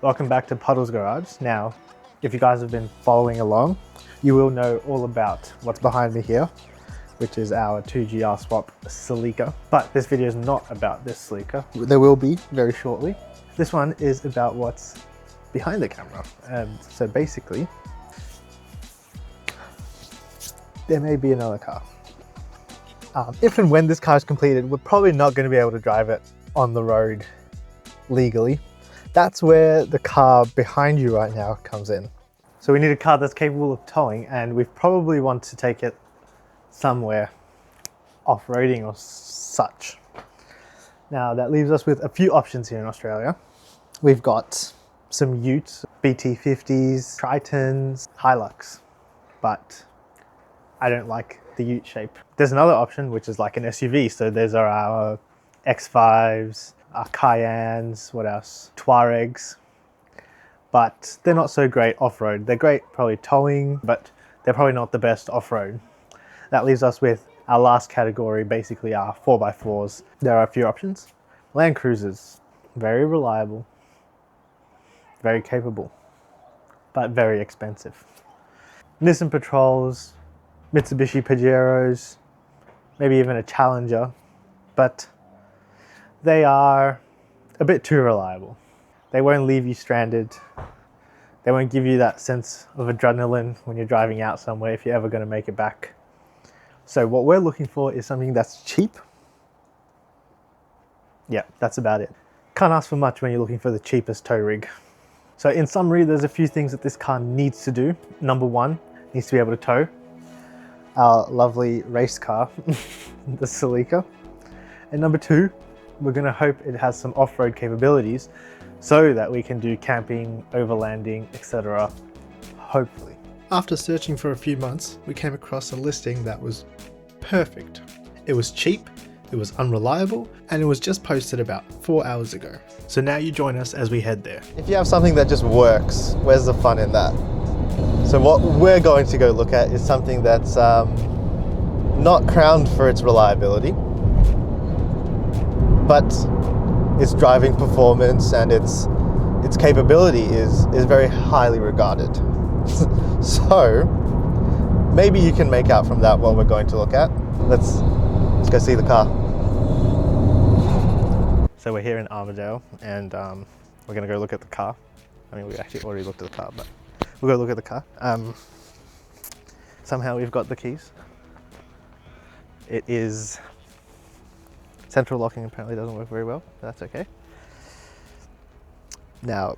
Welcome back to Puddle's Garage. Now, if you guys have been following along, you will know all about what's behind me here, which is our 2GR swap Celica. But this video is not about this Celica. There will be very shortly. This one is about what's behind the camera. So basically, there may be another car. If and when this car is completed, we're probably not going to be able to drive it on the road legally. That's where the car behind you right now comes in. So we need a car that's capable of towing, and we probably want to take it somewhere off-roading or such. Now that leaves us with a few options here in Australia. We've got some Utes, BT50s, Tritons, Hilux, but I don't like the Ute shape. There's another option, which is like an SUV. So there's our X5s, our Cayennes, what else? Tuaregs, but they're not so great off-road. They're great probably towing, but they're probably not the best off-road. That leaves us with our last category, basically our 4x4s. There are a few options. Land Cruisers, very reliable, very capable, but very expensive. Nissan Patrols, Mitsubishi Pajeros, maybe even a Challenger, but they are a bit too reliable. They won't leave you stranded. They won't give you that sense of adrenaline when you're driving out somewhere if you're ever going to make it back. So what we're looking for is something that's cheap. Yeah, that's about it. Can't ask for much when you're looking for the cheapest tow rig. So in summary, there's a few things that this car needs to do. Number one, it needs to be able to tow our lovely race car, the Celica. And number two, we're going to hope it has some off-road capabilities so that we can do camping, overlanding, etc. Hopefully. After searching for a few months, we came across a listing that was perfect. It was cheap, it was unreliable, and it was just posted about 4 hours ago. So now you join us as we head there. If you have something that just works, where's the fun in that? So what we're going to go look at is something that's not crowned for its reliability, but its driving performance and its capability is very highly regarded. So maybe you can make out from that what we're going to look at. Let's go see the car. So we're here in Armadale, and we're going to go look at the car. I mean, we actually already looked at the car, but we'll go look at the car. Somehow we've got the keys. It is central locking, apparently doesn't work very well, but that's okay. Now,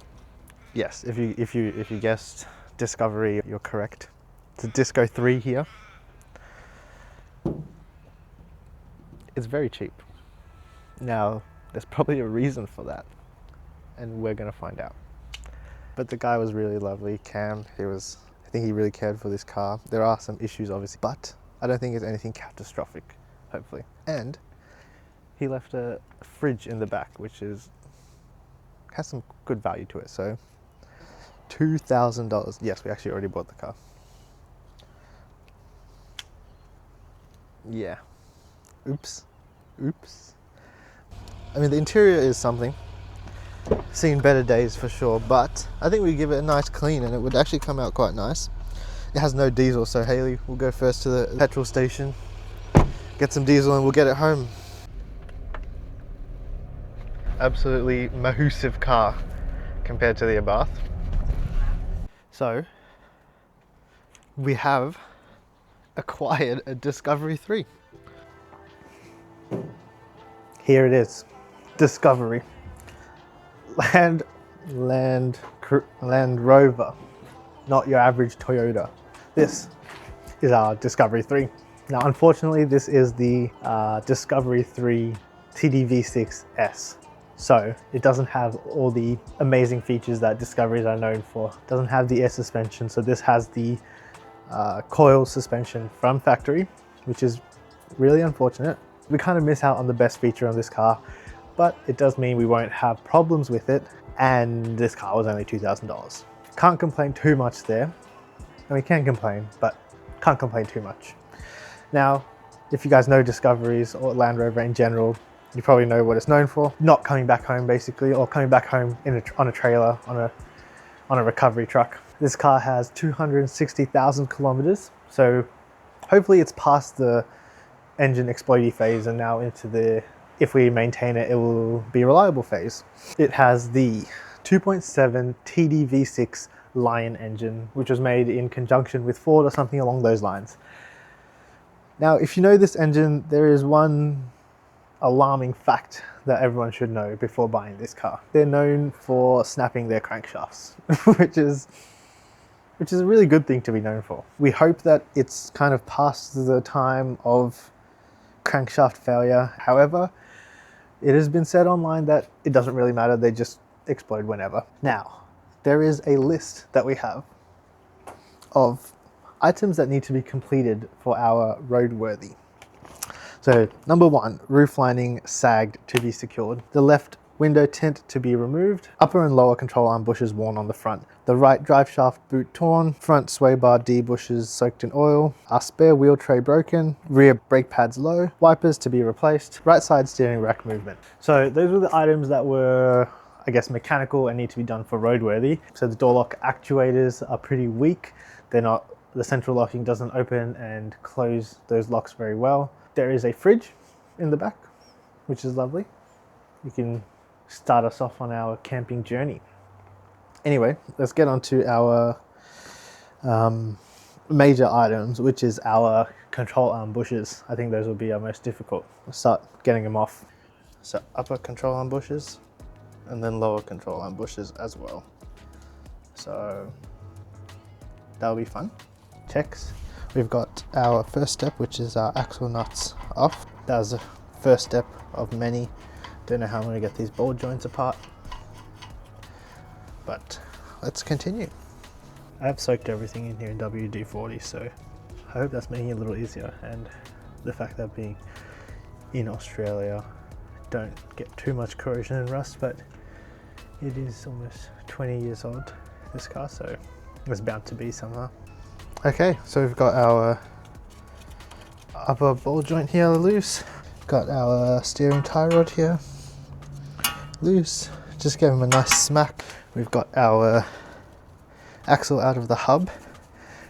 yes, if you guessed Discovery, you're correct. It's a Disco 3 here. It's very cheap. Now, there's probably a reason for that, and we're gonna find out. But the guy was really lovely, Cam. I think he really cared for this car. There are some issues, obviously, but I don't think it's anything catastrophic, hopefully. And he left a fridge in the back, which has some good value to it. So $2,000. Yes, we actually already bought the car. Yeah. Oops. I mean, the interior is something. Seen better days for sure, but I think we give it a nice clean and it would actually come out quite nice. It has no diesel, so Haley will go first to the petrol station, get some diesel, and we'll get it home. Absolutely massive car compared to the Abarth. So we have acquired a Discovery 3. Here it is, Discovery. Land Rover, not your average Toyota. This is our Discovery 3. Now, unfortunately, this is the Discovery 3 TDV6S. So it doesn't have all the amazing features that Discoveries are known for. It doesn't have the air suspension. So this has the coil suspension from factory, which is really unfortunate. We kind of miss out on the best feature on this car, but it does mean we won't have problems with it. And this car was only $2,000. Can't complain too much there. And we can complain, but can't complain too much. Now, if you guys know Discoveries or Land Rover in general, You probably know what it's known for. Not coming back home basically, or coming back home on a trailer, on a recovery truck. This car has 260,000 kilometers. So hopefully it's past the engine explodey phase and now into the, if we maintain it, it will be reliable phase. It has the 2.7 TD V6 Lion engine, which was made in conjunction with Ford or something along those lines. Now, if you know this engine, there is one alarming fact that everyone should know before buying this car. They're known for snapping their crankshafts, which is a really good thing to be known for. We hope that it's kind of past the time of crankshaft failure. However, it has been said online that it doesn't really matter, they just explode whenever. Now, there is a list that we have of items that need to be completed for our roadworthy. So number 1, roof lining sagged to be secured. The left window tint to be removed. Upper and lower control arm bushes worn on the front. The right drive shaft boot torn. Front sway bar D bushes soaked in oil. Our spare wheel tray broken. Rear brake pads low. Wipers to be replaced. Right side steering rack movement. So those were the items that were, I guess, mechanical and need to be done for roadworthy. So the door lock actuators are pretty weak. They're not, the central locking doesn't open and close those locks very well. There is a fridge in the back, which is lovely. You can start us off on our camping journey. Anyway, let's get on to our major items, which is our control arm bushes. I think those will be our most difficult. We'll start getting them off. So upper control arm bushes and then lower control arm bushes as well. So that'll be fun. Checks. We've got our first step, which is our axle nuts off. That was the first step of many. Don't know how I'm going to get these ball joints apart, but let's continue. I have soaked everything in here in WD-40, so I hope that's making it a little easier. And the fact that being in Australia, don't get too much corrosion and rust, but it is almost 20 years old, this car, so it's bound to be somehow. Okay, so we've got our upper ball joint here loose. Got our steering tie rod here loose. Just gave him a nice smack. We've got our axle out of the hub,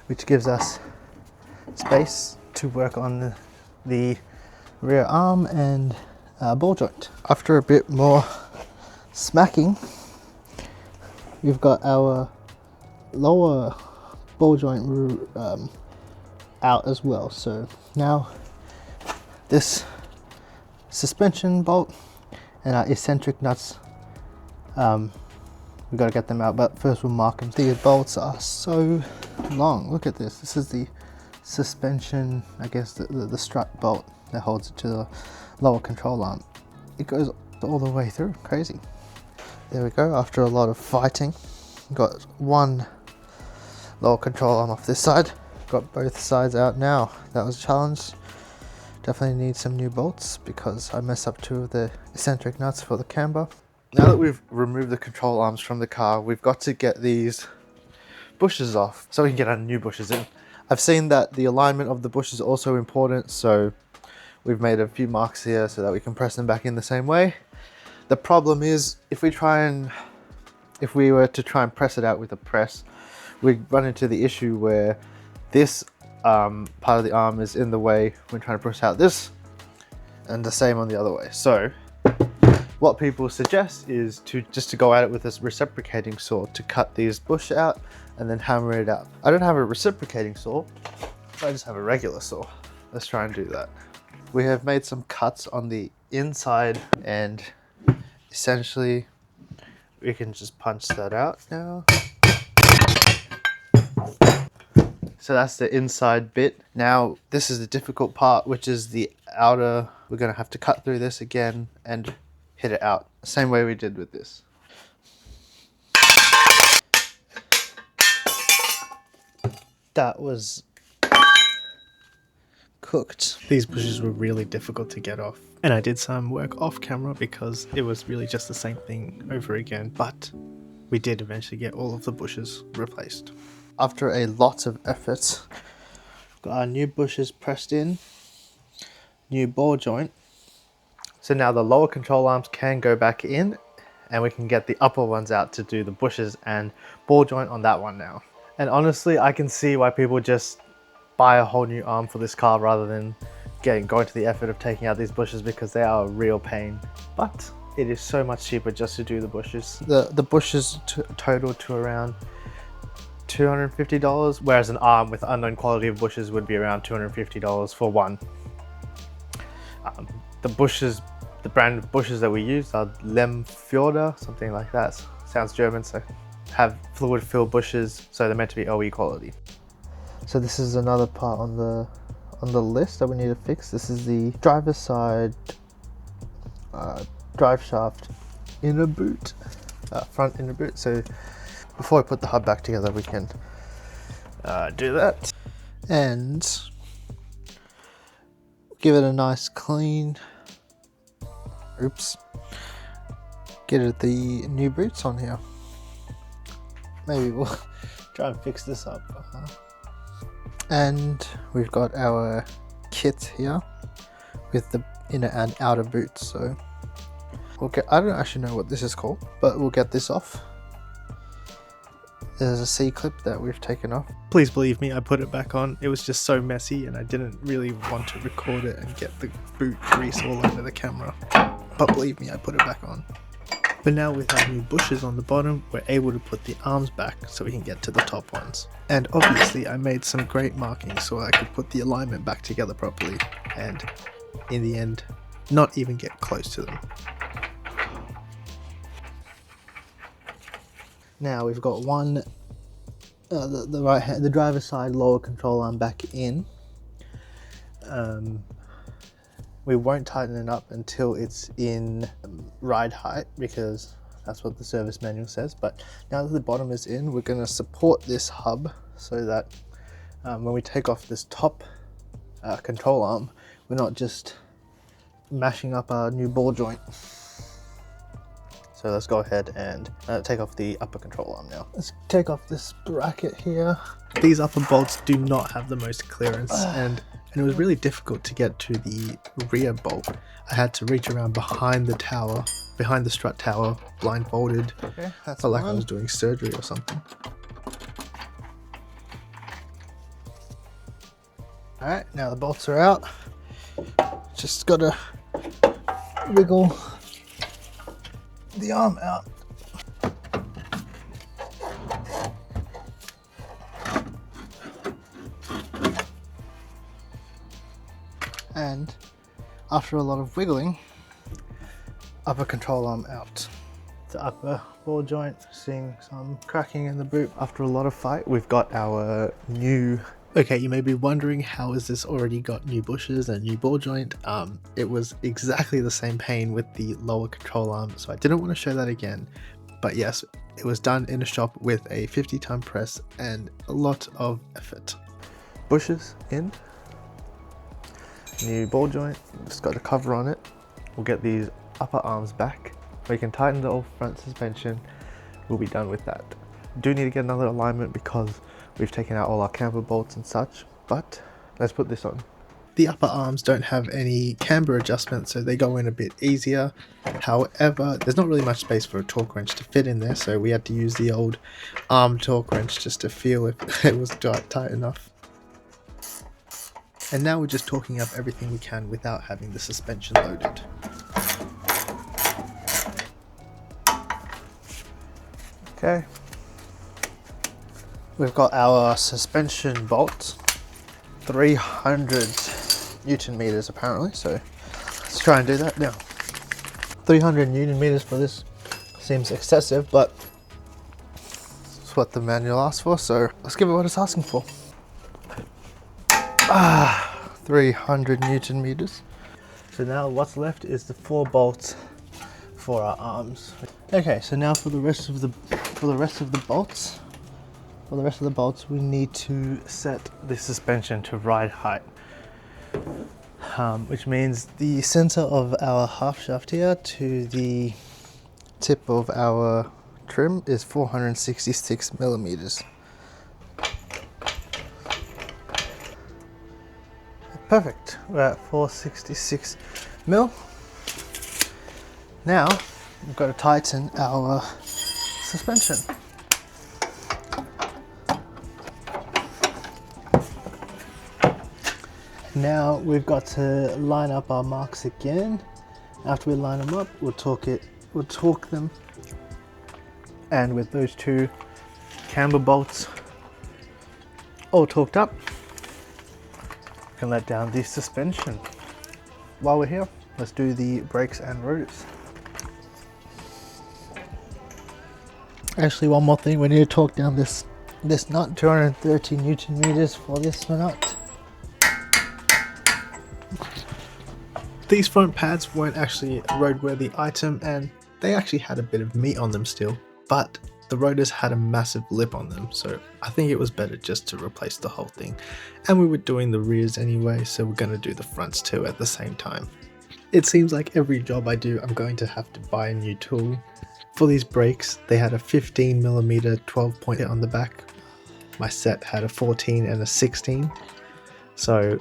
which gives us space to work on the rear arm and ball joint. After a bit more smacking, we've got our lower ball joint out as well. So now this suspension bolt and our eccentric nuts, we've got to get them out, but first we'll mark them. These bolts are so long. Look at this. This is the suspension, I guess the strut bolt that holds it to the lower control arm. It goes all the way through. Crazy. There we go. After a lot of fighting, got one lower control arm off this side. Got both sides out now. That was a challenge. Definitely need some new bolts because I messed up 2 of the eccentric nuts for the camber. Now that we've removed the control arms from the car, we've got to get these bushes off so we can get our new bushes in. I've seen that the alignment of the bush is also important, so we've made a few marks here so that we can press them back in the same way. The problem is if we were to try and press it out with a press, we run into the issue where this part of the arm is in the way when trying to press out this, and the same on the other way. So what people suggest is to go at it with this reciprocating saw to cut these bush out and then hammer it out. I don't have a reciprocating saw, I just have a regular saw. Let's try and do that. We have made some cuts on the inside and essentially we can just punch that out now. So that's the inside bit. Now this is the difficult part, which is the outer. We're gonna have to cut through this again and hit it out. Same way we did with this. That was cooked. These bushes were really difficult to get off. And I did some work off camera because it was really just the same thing over again. But we did eventually get all of the bushes replaced. After a lot of effort, got our new bushes pressed in, new ball joint, So now the lower control arms can go back in, and we can get the upper ones out to do the bushes and ball joint on that one now. And honestly, I can see why people just buy a whole new arm for this car rather than going to the effort of taking out these bushes, because they are a real pain. But it is so much cheaper just to do the bushes. The bushes total to around $250, whereas an arm with unknown quality of bushes would be around $250 for one. The bushes, the brand of bushes that we use are Lemfjorda, something like that. Sounds German, so have fluid filled bushes, so they're meant to be OE quality. So this is another part on the list that we need to fix. This is the driver's side drive shaft inner boot, front inner boot. So before we put the hub back together, we can do that and give it a nice clean. Oops. Get it the new boots on here. Maybe we'll try and fix this up. And we've got our kit here with the inner and outer boots. So we'll get, I don't actually know what this is called, but we'll get this off. There's a C-clip that we've taken off. Please believe me, I put it back on. It was just so messy and I didn't really want to record it and get the boot grease all over the camera. But believe me, I put it back on. But now with our new bushes on the bottom, we're able to put the arms back so we can get to the top ones. And obviously I made some great markings so I could put the alignment back together properly, and in the end, not even get close to them. Now we've got one, the right hand, the driver's side lower control arm back in. We won't tighten it up until it's in ride height, because that's what the service manual says. But now that the bottom is in, we're going to support this hub so that when we take off this top control arm, we're not just mashing up our new ball joint. So let's go ahead and take off the upper control arm now. Let's take off this bracket here. These upper bolts do not have the most clearance, and it was really difficult to get to the rear bolt. I had to reach around behind the tower, behind the strut tower, blindfolded. Okay, that's felt like I was doing surgery or something. Alright, now the bolts are out. Just gotta wiggle the arm out. And after a lot of wiggling, upper control arm out. The upper ball joint, seeing some cracking in the boot. After a lot of fight, we've got our new... Okay, you may be wondering, how has this already got new bushes and new ball joint? It was exactly the same pain with the lower control arm, so I didn't want to show that again. But yes, it was done in a shop with a 50-ton press and a lot of effort. Bushes in. New ball joint, just got a cover on it. We'll get these upper arms back. We can tighten the old front suspension. We'll be done with that. Do need to get another alignment because we've taken out all our camber bolts and such, but let's put this on. The upper arms don't have any camber adjustment, so they go in a bit easier. However, there's not really much space for a torque wrench to fit in there, so we had to use the old arm torque wrench just to feel if it was tight enough. And now we're just torquing up everything we can without having the suspension loaded. Okay. We've got our suspension bolts, 300 Newton meters apparently, so let's try and do that now. 300 Newton meters for this seems excessive, but it's what the manual asks for, so let's give it what it's asking for. 300 Newton meters. So now what's left is the 4 bolts for our arms. Okay, so now for the rest of the bolts, we need to set the suspension to ride height, which means the center of our half shaft here to the tip of our trim is 466 millimeters. Perfect, we're at 466 mil. Now we've got to tighten our suspension. Now we've got to line up our marks again. After we line them up, we'll torque them, and with those two camber bolts all torqued up, we can let down the suspension. While we're here, let's do the brakes and rotors. Actually, one more thing, we need to torque down this nut, 230 Newton meters for this nut. These front pads weren't actually a roadworthy item, and they actually had a bit of meat on them still, but the rotors had a massive lip on them, so I think it was better just to replace the whole thing. And we were doing the rears anyway, so we're going to do the fronts too at the same time. It seems like every job I do, I'm going to have to buy a new tool. For these brakes, they had a 15mm 12 point on the back. My set had a 14 and a 16, so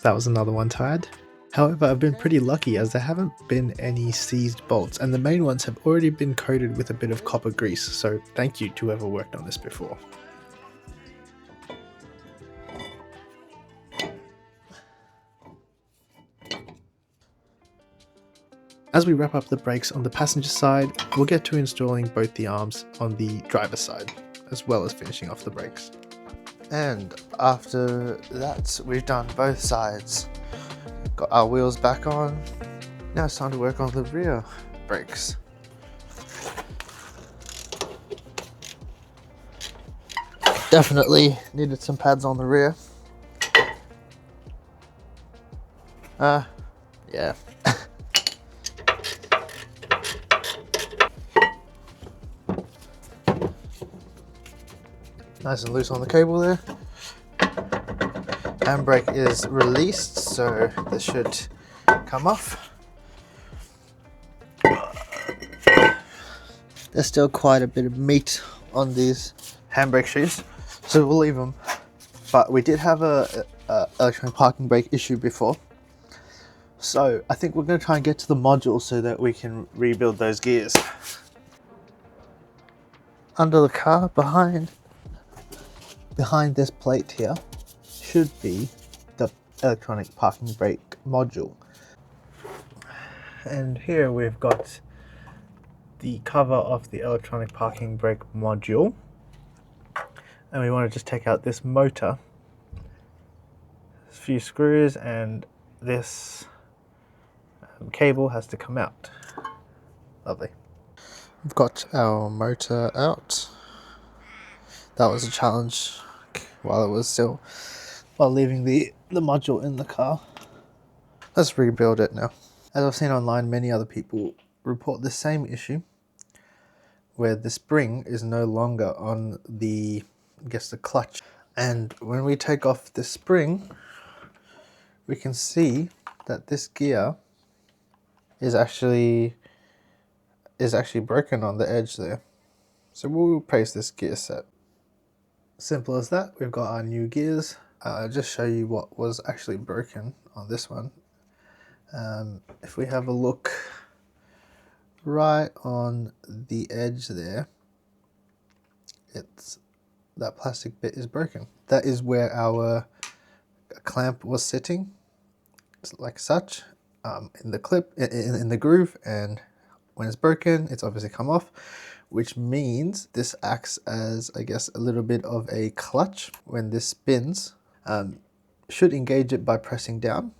that was another one to add. However, I've been pretty lucky as there haven't been any seized bolts, and the main ones have already been coated with a bit of copper grease, so thank you to whoever worked on this before. As we wrap up the brakes on the passenger side, we'll get to installing both the arms on the driver's side, as well as finishing off the brakes. And after that, we've done both sides. Got our wheels back on. Now it's time to work on the rear brakes. Definitely needed some pads on the rear. Yeah. Nice and loose on the cable there. Handbrake is released, so this should come off. There's still quite a bit of meat on these handbrake shoes, so we'll leave them. But we did have a electronic parking brake issue before, so I think we're going to try and get to the module so that we can rebuild those gears. Under the car, behind this plate here, should be the electronic parking brake module. And here we've got the cover of the electronic parking brake module, and we want to just take out this motor, a few screws, and this cable has to come out. Lovely. We've got our motor out. That was a challenge while leaving the module in the car. Let's rebuild it now. As I've seen online, many other people report the same issue where the spring is no longer on the clutch. And when we take off the spring, we can see that this gear is actually broken on the edge there. So we'll replace this gear set. Simple as that. We've got our new gears. I'll just show you what was actually broken on this one. If we have a look right on the edge there, that plastic bit is broken. That is where our clamp was sitting, like such, in the clip, in the groove, and when it's broken, it's obviously come off, which means this acts as, I guess, a little bit of a clutch. When this spins, should engage it by pressing down.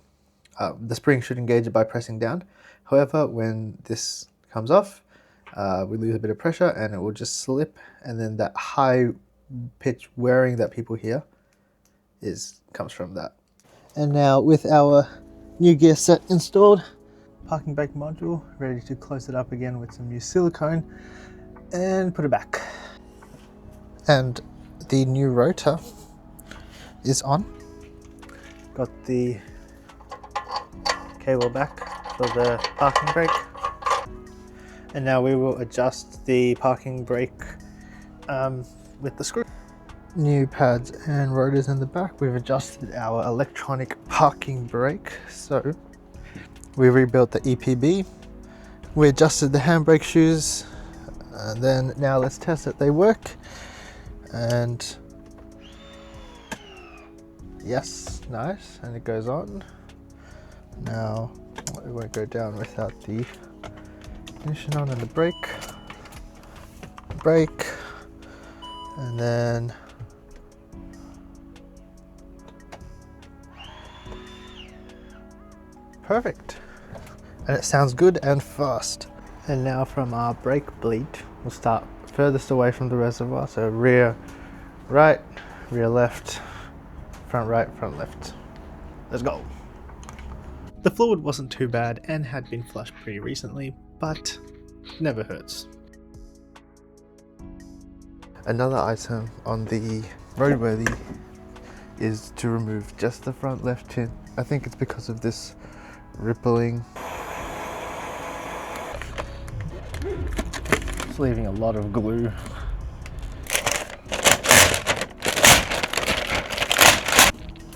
The spring should engage it by pressing down. However, when this comes off, we lose a bit of pressure and it will just slip, and then that high pitch whirring that people hear comes from that. And now with our new gear set installed, parking brake module ready to close it up again with some new silicone and put it back. And the new rotor is on. Got the cable back for the parking brake. And now we will adjust the parking brake with the screw. New pads and rotors in the back. We've adjusted our electronic parking brake. So we rebuilt the EPB, We adjusted the handbrake shoes, and then now let's test that they work. And yes, nice, and it goes on. Now it won't go down without the ignition on and the brake, and then perfect. And it sounds good and fast. And now from our brake bleed, we'll start furthest away from the reservoir. So rear right, rear left, front right, front left. Let's go. The fluid wasn't too bad and had been flushed pretty recently, but never hurts. Another item on the Roadworthy is to remove just the front left tint. I think it's because of this rippling. It's leaving a lot of glue.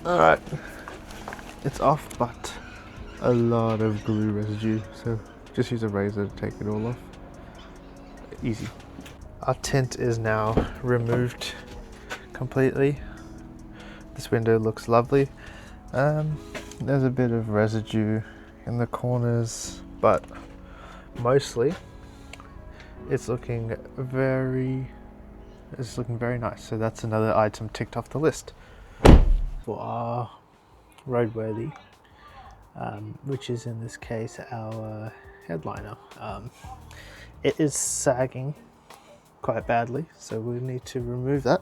Alright, it's off, but a lot of glue residue, so just use a razor to take it all off. Easy. Our tint is now removed completely. This window looks lovely. There's a bit of residue in the corners, but mostly it's looking very nice. So that's another item ticked off the list for our Roadworthy, which is in this case our headliner. It is sagging quite badly, so we need to remove that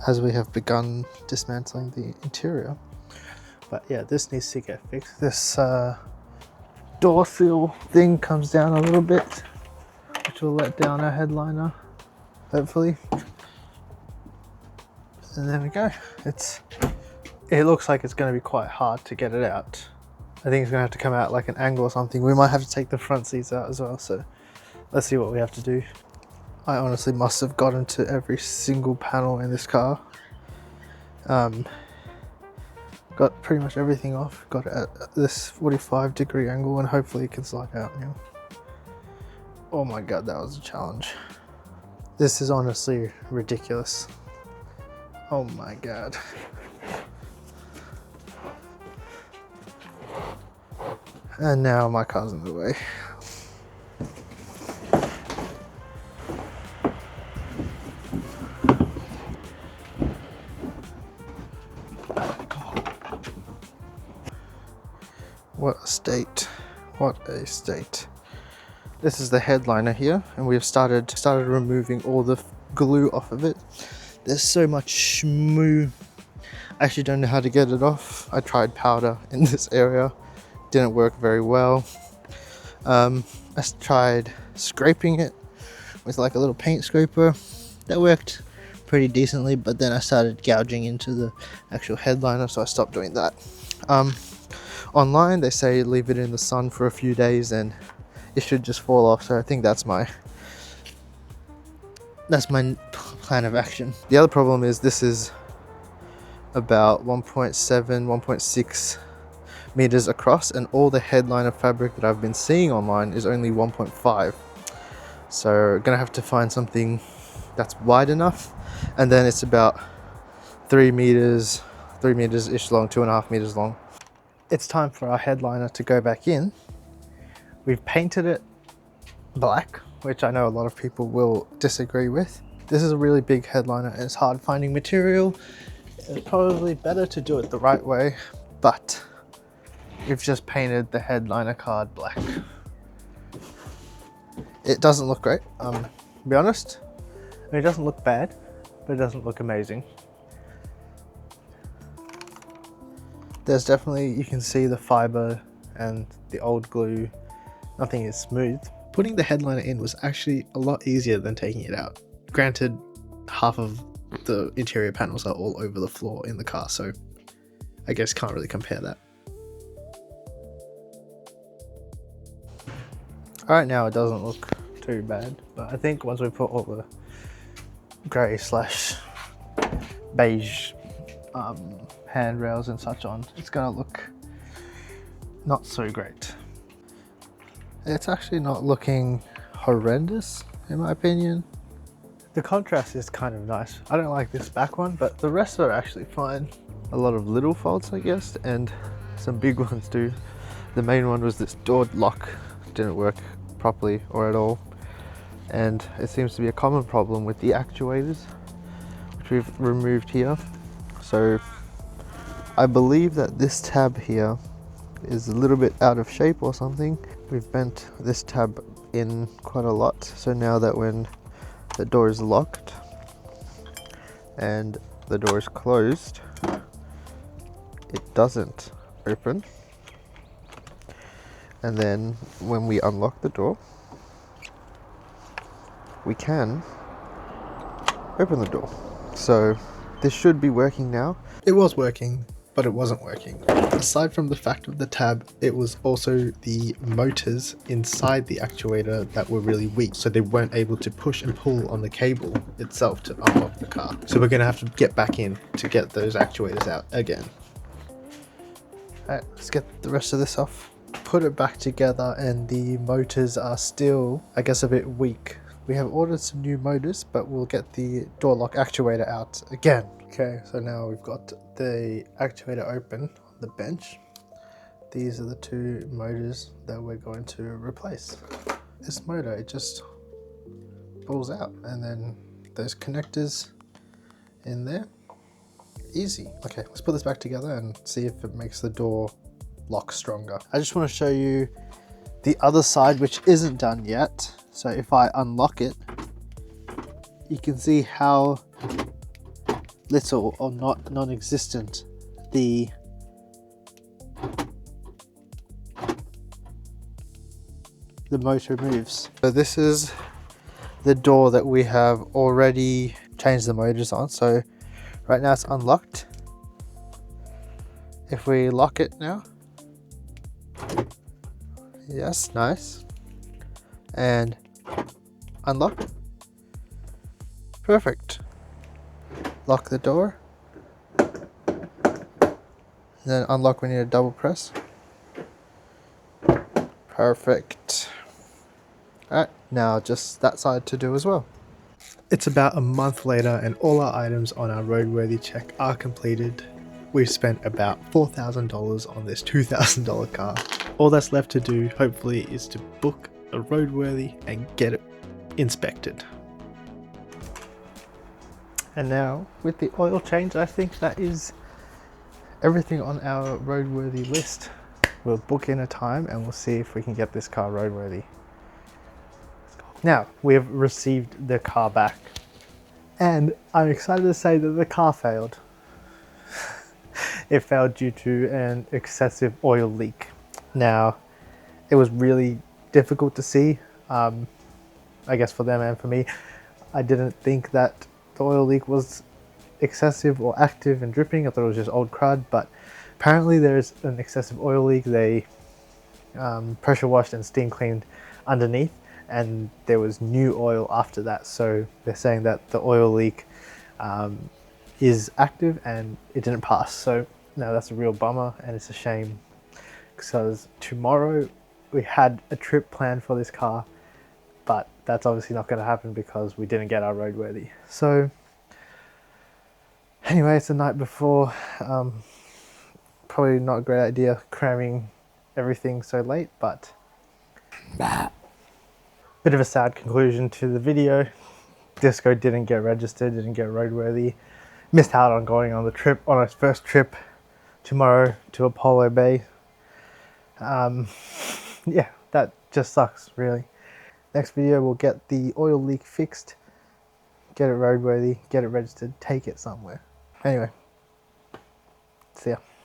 as we have begun dismantling the interior. But yeah, this needs to get fixed. This door seal thing comes down a little bit, which will let down our headliner, hopefully. And there we go. It looks like it's going to be quite hard to get it out. I think it's going to have to come out like an angle or something. We might have to take the front seats out as well, so let's see what we have to do. I honestly must have gotten to every single panel in this car. Got pretty much everything off. Got it at this 45-degree angle, and hopefully it can slide out now. Oh my god, that was a challenge. This is honestly ridiculous. Oh my god. And now my car's in the way. What a state. What a state. This is the headliner here, and we've started removing all the glue off of it. There's so much schmoo. I actually don't know how to get it off. I tried powder in this area. Didn't work very well. I tried scraping it with like a little paint scraper. That worked pretty decently, but then I started gouging into the actual headliner, so I stopped doing that. Online they say leave it in the sun for a few days and it should just fall off, so I think that's my plan of action. The other problem is this is about 1.7, 1.6 meters across, and all the headliner fabric that I've been seeing online is only 1.5. So gonna have to find something that's wide enough, and then it's about 3 meters ish long, 2.5 meters long. It's time for our headliner to go back in. We've painted it black, which I know a lot of people will disagree with. This is a really big headliner and it's hard finding material. It's probably better to do it the right way, but we've just painted the headliner card black. It doesn't look great, to be honest. I mean, it doesn't look bad, but it doesn't look amazing. There's definitely, you can see the fiber and the old glue. Nothing is smooth. Putting the headliner in was actually a lot easier than taking it out. Granted, half of the interior panels are all over the floor in the car, so I guess can't really compare that. Alright, now it doesn't look too bad, but I think once we put all the grey / beige handrails and such on, it's gonna look not so great. It's actually not looking horrendous in my opinion. The contrast is kind of nice. I don't like this back one, but the rest are actually fine. A lot of little faults, I guess, and some big ones too. The main one was this door lock didn't work properly or at all. And it seems to be a common problem with the actuators, which we've removed here. So I believe that this tab here is a little bit out of shape or something. We've bent this tab in quite a lot. So now that when the door is locked and the door is closed, it doesn't open. And then when we unlock the door, we can open the door. So this should be working now. It was working, but it wasn't working. Aside from the fact of the tab, it was also the motors inside the actuator that were really weak, so they weren't able to push and pull on the cable itself to unlock the car. So we're gonna have to get back in to get those actuators out again. Alright, let's get the rest of this off. Put it back together and the motors are still, I guess, a bit weak. We have ordered some new motors, but we'll get the door lock actuator out again. Okay, so now we've got the actuator open on the bench. These are the two motors that we're going to replace. This motor, it just pulls out, and then those connectors in there, easy. Okay, let's put this back together and see if it makes the door lock stronger. I just want to show you the other side, which isn't done yet. So if I unlock it, you can see how little or non-existent the motor moves. So this is the door that we have already changed the motors on. So right now it's unlocked. If we lock it now, yes, nice, and unlock it, perfect. Lock the door, then unlock. We need a double press. Perfect. Alright, now just that side to do as well. It's about a month later and all our items on our roadworthy check are completed. We've spent about $4,000 on this $2,000 car. All that's left to do, hopefully, is to book a roadworthy and get it inspected. And now, with the oil change, I think that is everything on our roadworthy list. We'll book in a time and we'll see if we can get this car roadworthy. Now, we have received the car back, and I'm excited to say that the car failed. It failed due to an excessive oil leak. Now, it was really difficult to see, I guess for them and for me. I didn't think that the oil leak was excessive or active and dripping. I thought it was just old crud, but apparently there's an excessive oil leak. They pressure washed and steam cleaned underneath, and there was new oil after that. So they're saying that the oil leak is active and it didn't pass. So no, that's a real bummer, and it's a shame because tomorrow we had a trip planned for this car, but that's obviously not going to happen because we didn't get our roadworthy. So anyway, it's the night before. Probably not a great idea cramming everything so late, but bit of a sad conclusion to the video. Disco didn't get registered, didn't get roadworthy. Missed out on going on the trip, on our first trip tomorrow to Apollo Bay. Yeah, that just sucks, really. Next video, we'll get the oil leak fixed, get it roadworthy, get it registered, take it somewhere. Anyway, see ya.